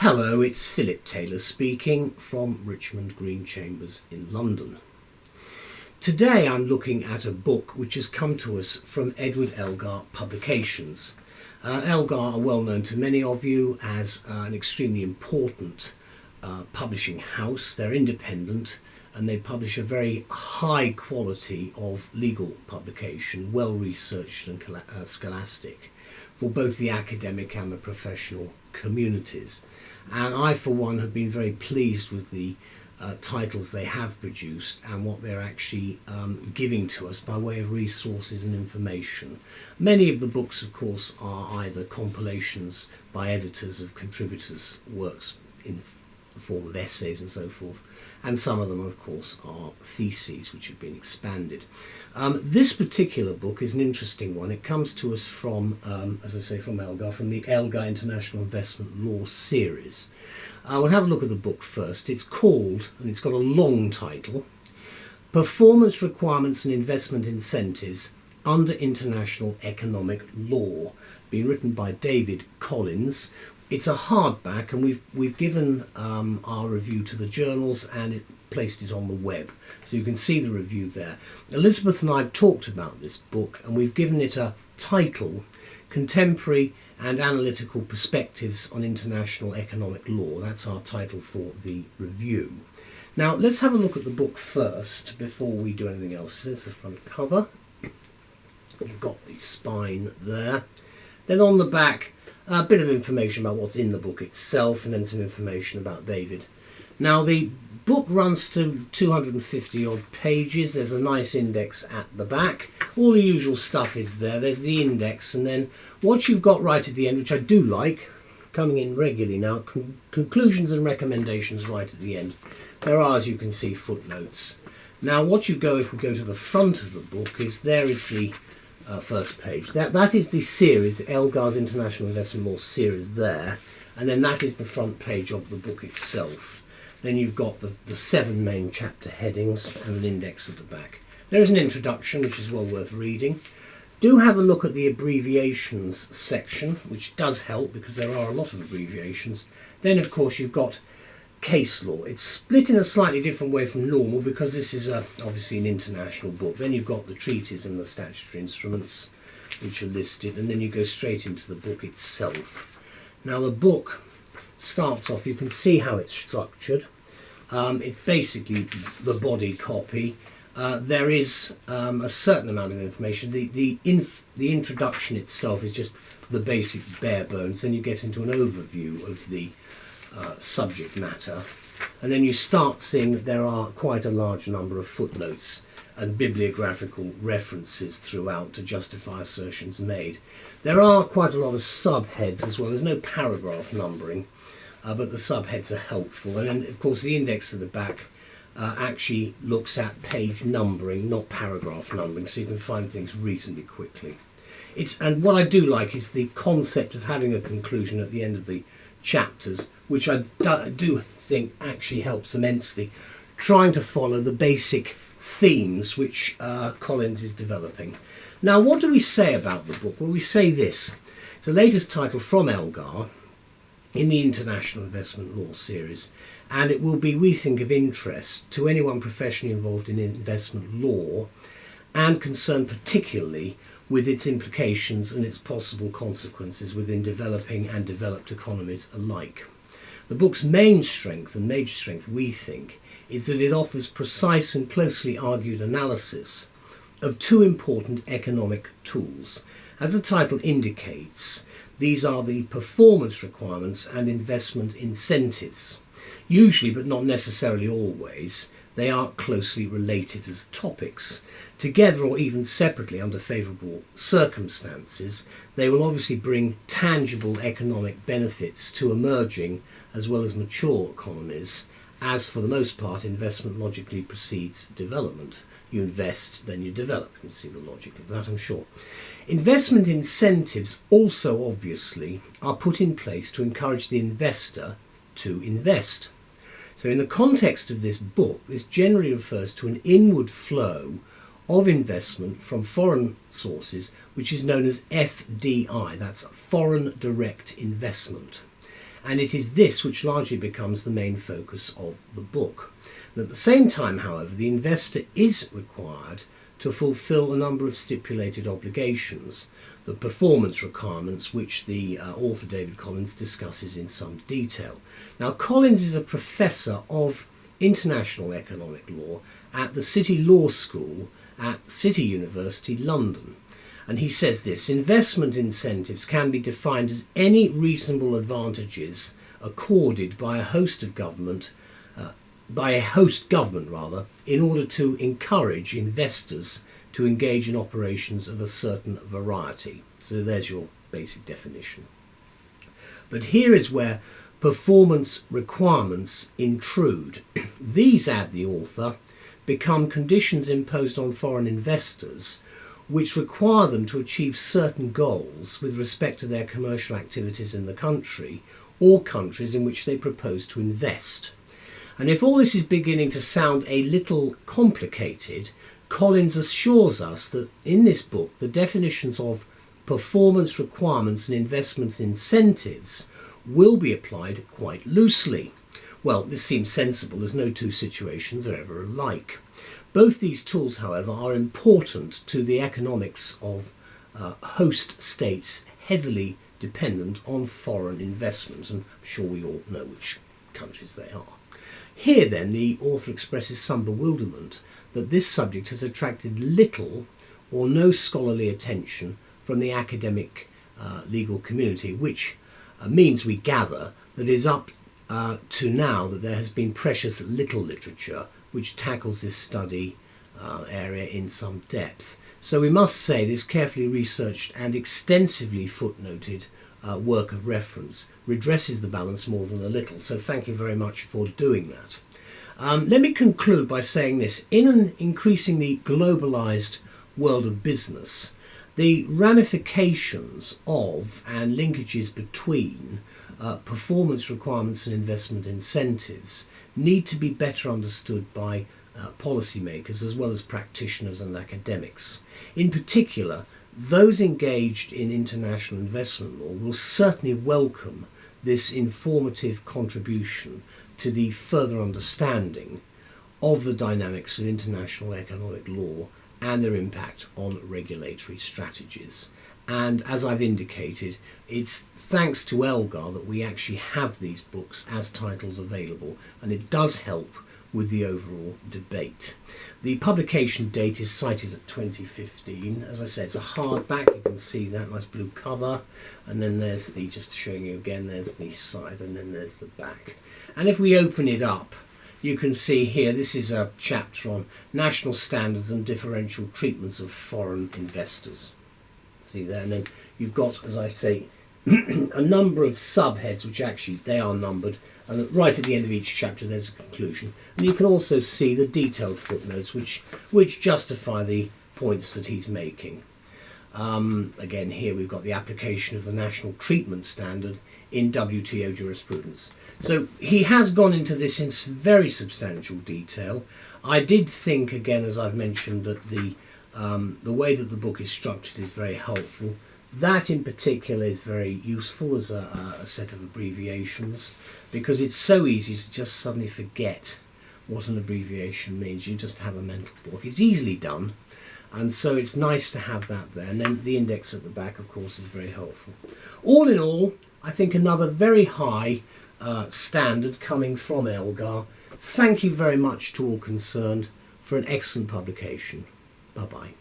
Hello, it's Philip Taylor speaking from Richmond Green Chambers in London. Today I'm looking at a book which has come to us from Edward Elgar Publications. Elgar are well known to many of you as an extremely important publishing house. They're independent and they publish a very high quality of legal publication, well researched and scholastic, for both the academic and the professional communities. And I, for one, have been very pleased with the titles they have produced and what they're actually giving to us by way of resources and information. Many of the books, of course, are either compilations by editors of contributors' works in the form of essays and so forth, and some of them, of course, are theses which have been expanded. This particular book is an interesting one. It comes to us from, as I say, from Elgar, from the Elgar International Investment Law series. We'll have a look at the book first. It's called, and it's got a long title, Performance Requirements and Investment Incentives under International Economic Law, being written by David Collins. It's a hardback, and we've given our review to the journals and placed it on the web, so you can see the review there. Elizabeth and I have talked about this book, and we've given it a title, Contemporary and Analytical Perspectives on International Economic Law. That's our title for the review. Now let's have a look at the book first before we do anything else. There's the front cover. You've got the spine there. Then on the back, a bit of information about what's in the book itself, and then some information about David. Now the book runs to 250 odd pages. There's a nice index at the back. All the usual stuff is there. There's the index, and then what you've got right at the end, which I do like, coming in regularly now, conclusions and recommendations right at the end. There are, as you can see, footnotes. Now what you go, if we go to the front of the book, is there is the first page. That is the series, Elgar's International Investment Law series there, and then that is the front page of the book itself. Then you've got the 7 main chapter headings and an index at the back. There is an introduction which is well worth reading. Do have a look at the abbreviations section, which does help because there are a lot of abbreviations. Then of course you've got case law. It's split in a slightly different way from normal because this is obviously an international book. Then you've got the treaties and the statutory instruments which are listed, and then you go straight into the book itself. Now the book starts off, you can see how it's structured. It's basically the body copy. There is a certain amount of information. The introduction itself is just the basic bare bones. Then you get into an overview of the subject matter, and then you start seeing that there are quite a large number of footnotes and bibliographical references throughout to justify assertions made. There are quite a lot of subheads as well. There's no paragraph numbering, but the subheads are helpful. And then, of course, the index at the back actually looks at page numbering, not paragraph numbering, so you can find things reasonably quickly. And what I do like is the concept of having a conclusion at the end of the chapters, which I do think actually helps immensely, trying to follow the basic themes which Collins is developing. Now, what do we say about the book? Well, we say this. It's the latest title from Elgar in the International Investment Law series, and it will be, we think, of interest to anyone professionally involved in investment law and concerned particularly with its implications and its possible consequences within developing and developed economies alike. The book's main strength and major strength, we think, is that it offers precise and closely argued analysis of 2 important economic tools. As the title indicates, these are the performance requirements and investment incentives. Usually, but not necessarily always, they are closely related as topics. Together or even separately under favourable circumstances, they will obviously bring tangible economic benefits to emerging as well as mature economies, as for the most part investment logically precedes development. You invest, then you develop. You can see the logic of that, I'm sure. Investment incentives also obviously are put in place to encourage the investor to invest. So in the context of this book, this generally refers to an inward flow of investment from foreign sources, which is known as FDI, that's foreign direct investment. and it is this which largely becomes the main focus of the book. And at the same time, however, the investor is required to fulfil a number of stipulated obligations, the performance requirements which the author David Collins discusses in some detail. Now, Collins is a professor of international economic law at the City Law School at City University, London. And he says this: investment incentives can be defined as any reasonable advantages accorded by a host government, in order to encourage investors to engage in operations of a certain variety. So there's your basic definition. But here is where performance requirements intrude. These, add the author, become conditions imposed on foreign investors which require them to achieve certain goals with respect to their commercial activities in the country or countries in which they propose to invest. And if all this is beginning to sound a little complicated, Collins assures us that in this book the definitions of performance requirements and investment incentives will be applied quite loosely. Well, this seems sensible, as no two situations are ever alike. Both these tools, however, are important to the economics of host states heavily dependent on foreign investment, and I'm sure we all know which countries they are. Here, then, the author expresses some bewilderment that this subject has attracted little or no scholarly attention from the academic legal community, which means, we gather, that it is up to now that there has been precious little literature which tackles this study area in some depth. So we must say this carefully researched and extensively footnoted work of reference redresses the balance more than a little. So thank you very much for doing that. Let me conclude by saying this: in an increasingly globalized world of business, the ramifications of and linkages between performance requirements and investment incentives need to be better understood by policymakers as well as practitioners and academics. In particular, those engaged in international investment law will certainly welcome this informative contribution to the further understanding of the dynamics of international economic law and their impact on regulatory strategies. And as I've indicated, it's thanks to Elgar that we actually have these books as titles available, and it does help with the overall debate. The publication date is cited at 2015. As I said, it's a hardback. You can see that nice blue cover, and then there's the, just showing you again, there's the side, and then there's the back. And if we open it up, you can see here, this is a chapter on national standards and differential treatments of foreign investors. See there, and then you've got, as I say, a number of subheads, which actually they are numbered, and right at the end of each chapter there's a conclusion. And you can also see the detailed footnotes which justify the points that he's making. Again, here we've got the application of the national treatment standard in WTO jurisprudence. So he has gone into this in very substantial detail. I did think, again, as I've mentioned, that the way that the book is structured is very helpful. That in particular is very useful as a set of abbreviations, because it's so easy to just suddenly forget what an abbreviation means. You just have a mental block. It's easily done, and so it's nice to have that there. And then the index at the back, of course, is very helpful. All in all, I think another very high standard coming from Elgar. Thank you very much to all concerned for an excellent publication. Bye-bye.